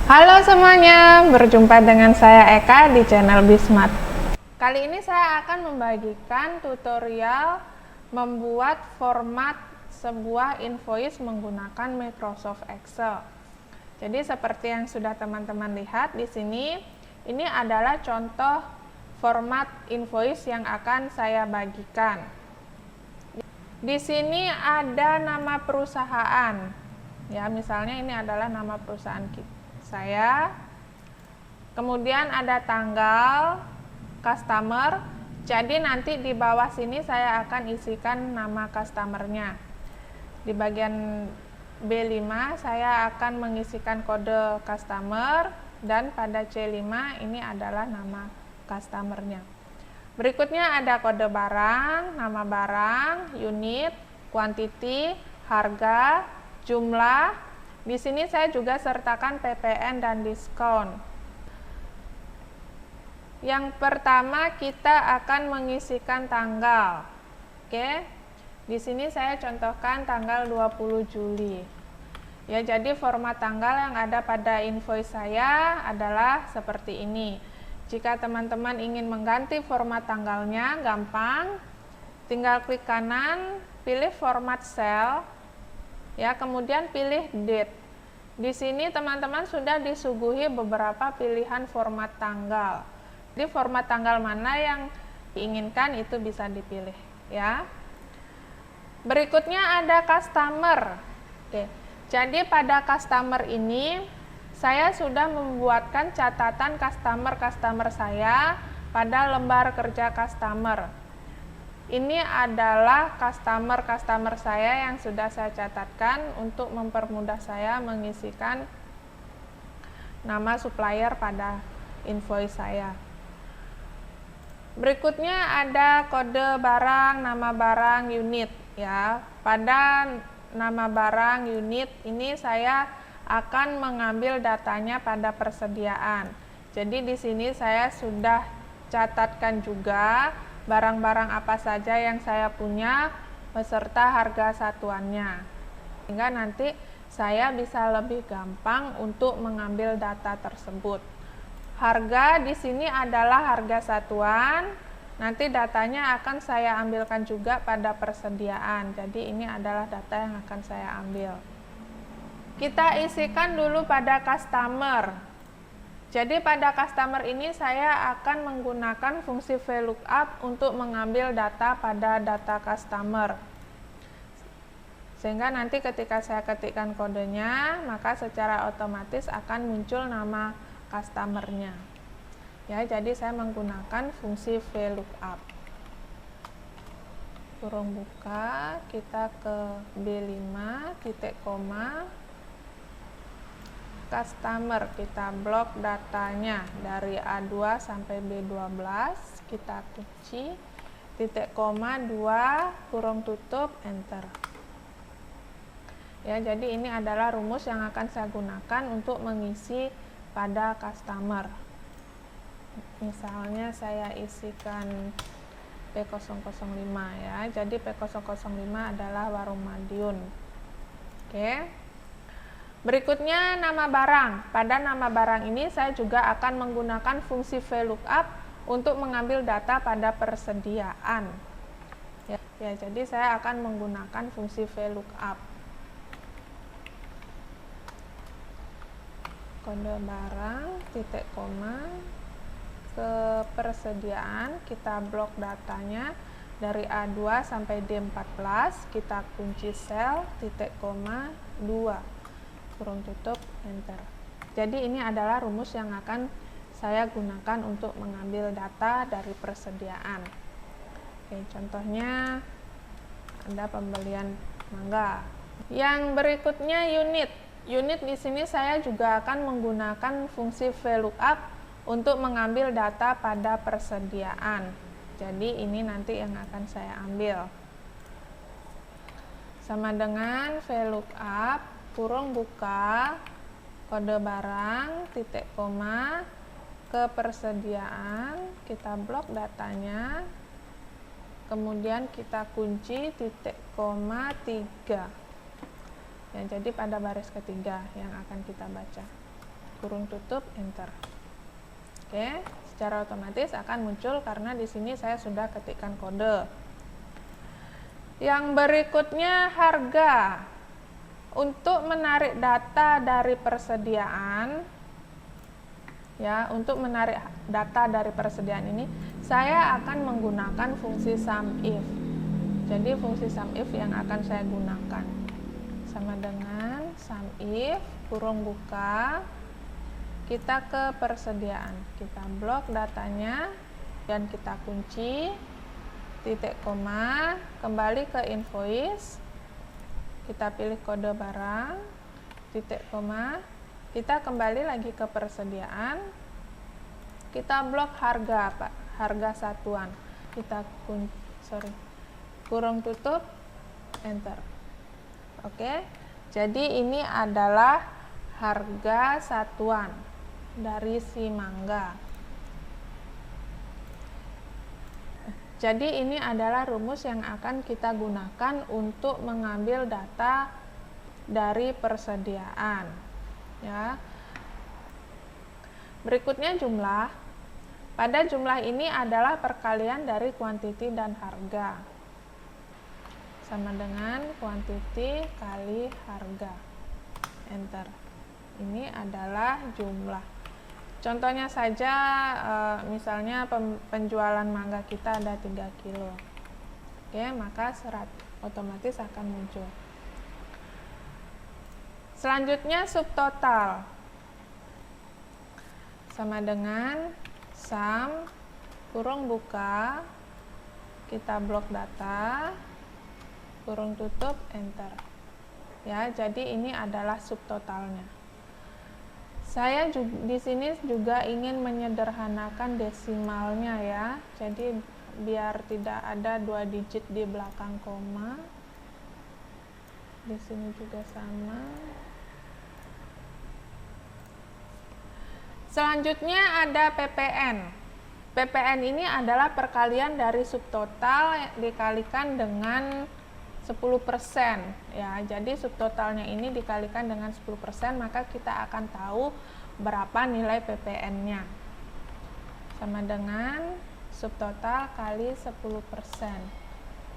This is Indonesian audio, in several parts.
Halo semuanya, berjumpa dengan saya Eka di channel Bismart. Kali ini saya akan membagikan tutorial membuat format sebuah invoice menggunakan Microsoft Excel. Jadi seperti yang sudah teman-teman lihat di sini, ini adalah contoh format invoice yang akan saya bagikan. Di sini ada nama perusahaan. Ya, misalnya ini adalah nama perusahaan saya. Kemudian ada tanggal, customer. Jadi nanti di bawah sini saya akan isikan nama customernya. Di bagian B5 saya akan mengisikan kode customer, dan pada C5 ini adalah nama customernya. Berikutnya ada kode barang, nama barang, unit, quantity, harga, jumlah. Di sini saya juga sertakan PPN dan diskon. Yang pertama kita akan mengisikan tanggal. Oke. Di sini saya contohkan tanggal 20 Juli. Ya, jadi format tanggal yang ada pada invoice saya adalah seperti ini. Jika teman-teman ingin mengganti format tanggalnya, gampang. Tinggal klik kanan, pilih format cell, ya, kemudian pilih date. Di sini teman-teman sudah disuguhi beberapa pilihan format tanggal. Jadi format tanggal mana yang diinginkan itu bisa dipilih, ya. Berikutnya ada customer. Oke. Jadi pada customer ini saya sudah membuatkan catatan customer saya pada lembar kerja customer. Ini adalah customer saya yang sudah saya catatkan untuk mempermudah saya mengisikan nama supplier pada invoice saya. Berikutnya ada kode barang, nama barang, unit, ya. Pada nama barang, unit ini saya akan mengambil datanya pada persediaan. Jadi di sini saya sudah catatkan juga barang-barang apa saja yang saya punya beserta harga satuannya. Sehingga nanti saya bisa lebih gampang untuk mengambil data tersebut. Harga di sini adalah harga satuan. Nanti datanya akan saya ambilkan juga pada persediaan. Jadi ini adalah data yang akan saya ambil. Kita isikan dulu pada customer. Jadi pada customer ini saya akan menggunakan fungsi VLOOKUP untuk mengambil data pada data customer. Sehingga nanti ketika saya ketikkan kodenya, maka secara otomatis akan muncul nama customernya. Ya, jadi saya menggunakan fungsi VLOOKUP. Kurung buka, kita ke B5, titik koma, customer, kita blok datanya dari A2 sampai B12, kita kunci, titik koma 2, kurung tutup, enter. Ya, jadi ini adalah rumus yang akan saya gunakan untuk mengisi pada customer. Misalnya saya isikan P005, ya. Jadi P005 adalah Warung Madiun. Oke. Berikutnya nama barang. Pada nama barang ini saya juga akan menggunakan fungsi VLOOKUP untuk mengambil data pada persediaan. Ya, jadi saya akan menggunakan fungsi VLOOKUP. Kode barang, titik koma, ke persediaan, kita blok datanya dari A2 sampai D14, kita kunci sel, titik koma, 2. Kurung tutup, enter. Jadi ini adalah rumus yang akan saya gunakan untuk mengambil data dari persediaan. Oke, contohnya ada pembelian mangga. Yang berikutnya unit. Unit di sini saya juga akan menggunakan fungsi VLOOKUP untuk mengambil data pada persediaan. Jadi ini nanti yang akan saya ambil. Sama dengan VLOOKUP, kurung buka, kode barang, titik koma, ke persediaan, kita blok datanya, kemudian kita kunci titik koma 3. Ya, jadi pada baris ketiga yang akan kita baca. kurung tutup, enter. Oke, secara otomatis akan muncul karena di sini saya sudah ketikkan kode. Yang berikutnya harga. Untuk menarik data dari persediaan, ya, untuk menarik data dari persediaan ini, saya akan menggunakan fungsi SUMIF. Jadi fungsi SUMIF yang akan saya gunakan sama dengan SUMIF kurung buka, kita ke persediaan, kita blok datanya dan kita kunci, titik koma, kembali ke invoice, kita pilih kode barang, titik koma, kita kembali lagi ke persediaan, kita blok harga, Pak, harga satuan, kita kurung tutup, enter. Oke, jadi ini adalah harga satuan dari si mangga. Jadi ini adalah rumus yang akan kita gunakan untuk mengambil data dari persediaan. Ya. Berikutnya jumlah. Pada jumlah ini adalah perkalian dari kuantiti dan harga. Sama dengan kuantiti kali harga. Enter. Ini adalah jumlah. Contohnya saja, misalnya penjualan mangga kita ada 3 kilo. Oke, maka serat otomatis akan muncul. Selanjutnya subtotal. Sama dengan sum kurung buka, kita blok data, kurung tutup, enter. Ya, jadi ini adalah subtotalnya. Saya di sini juga ingin menyederhanakan desimalnya ya. Jadi biar tidak ada 2 digit di belakang koma. Di sini juga sama. Selanjutnya ada PPN. PPN ini adalah perkalian dari subtotal dikalikan dengan 10%, ya. Jadi subtotalnya ini dikalikan dengan 10%, maka kita akan tahu berapa nilai PPN-nya. Sama dengan subtotal kali 10%.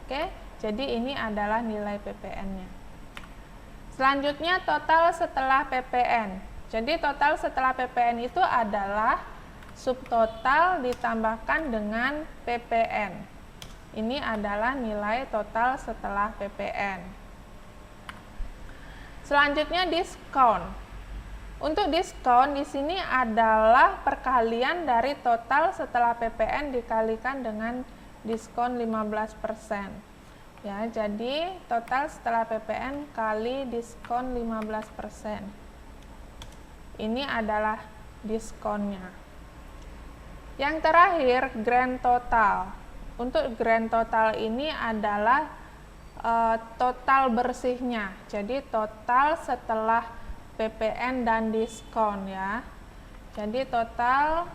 Oke, jadi ini adalah nilai PPN-nya. Selanjutnya total setelah PPN. Jadi total setelah PPN itu adalah subtotal ditambahkan dengan PPN. Ini adalah nilai total setelah PPN. Selanjutnya diskon. Untuk diskon di sini adalah perkalian dari total setelah PPN dikalikan dengan diskon 15%. Ya, jadi total setelah PPN kali diskon 15%. Ini adalah diskonnya. Yang terakhir, grand total. Untuk grand total ini adalah total bersihnya. Jadi total setelah PPN dan diskon ya. Jadi total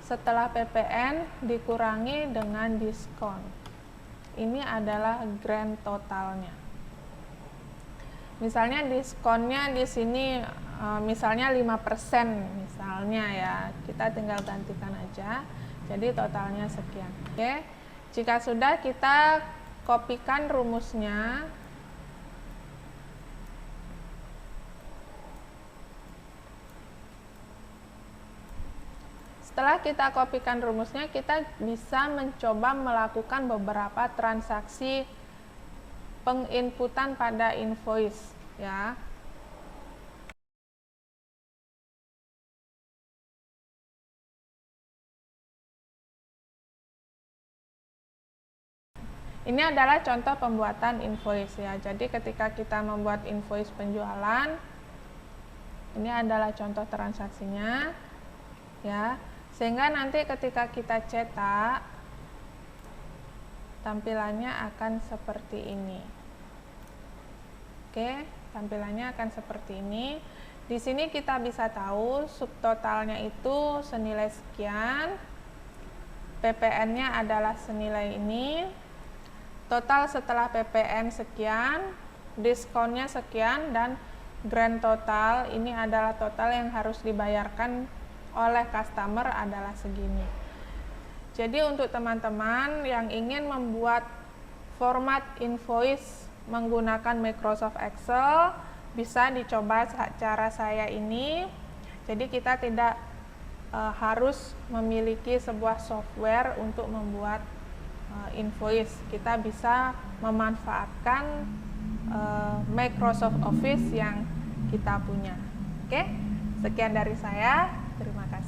setelah PPN dikurangi dengan diskon. Ini adalah grand totalnya. Misalnya diskonnya di sini misalnya 5% misalnya ya. Kita tinggal gantikan aja. Jadi totalnya sekian. Oke. Jika sudah, kita kopikan rumusnya. Setelah kita kopikan rumusnya, kita bisa mencoba melakukan beberapa transaksi penginputan pada invoice ya. Ini adalah contoh pembuatan invoice ya. Jadi ketika kita membuat invoice penjualan, ini adalah contoh transaksinya ya. Sehingga nanti ketika kita cetak, tampilannya akan seperti ini. Oke, tampilannya akan seperti ini. Di sini kita bisa tahu subtotalnya itu senilai sekian, PPN-nya adalah senilai ini, total setelah PPN sekian, diskonnya sekian, dan grand total, ini adalah total yang harus dibayarkan oleh customer adalah segini. Jadi untuk teman-teman yang ingin membuat format invoice menggunakan Microsoft Excel, bisa dicoba cara saya ini. Jadi kita tidak harus memiliki sebuah software untuk membuat invoice. Kita bisa memanfaatkan Microsoft Office yang kita punya. Oke, sekian dari saya. Terima kasih.